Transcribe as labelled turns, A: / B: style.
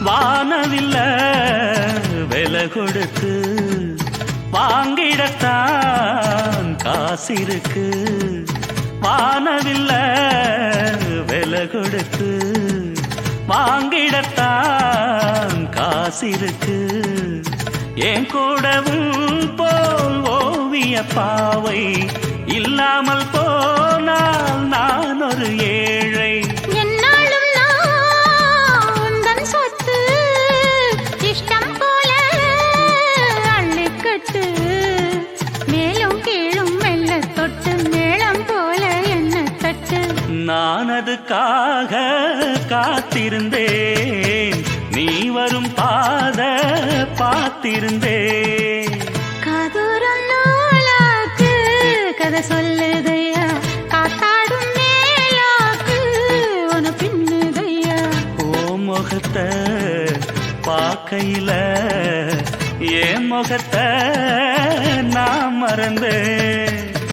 A: வானவில்ல விலை கொடுத்து வாங்கிடத்தான் காசிருக்கு. வானவில்ல விலை கொடுத்து வாங்கிடத்தான் காசிருக்கு. என் கூடவும் போல் ஓவிய பாவை இல்லாமல் போனால் நான் ஒரு ஏழை.
B: என்னாலும் நான் உந்தன் சொத்து, இஷ்டம் போல அள்ளிக்கட்டு. மேலும் கீழும் மெல்ல தொட்டு மேளம் போல என்ன தட்டு.
A: நான் அதுக்காக காத்திருந்தேன், நீ வரும் பாத பார்த்திருந்தேன்.
B: காதூரம் நூலாக்கு கதை சொல்லுதையா, காத்தாடும் மேலாக்கு உன பின்னுதையா.
A: ஓ முகத்தை பார்க்கையில என் முகத்தை நான் மறந்தேன்.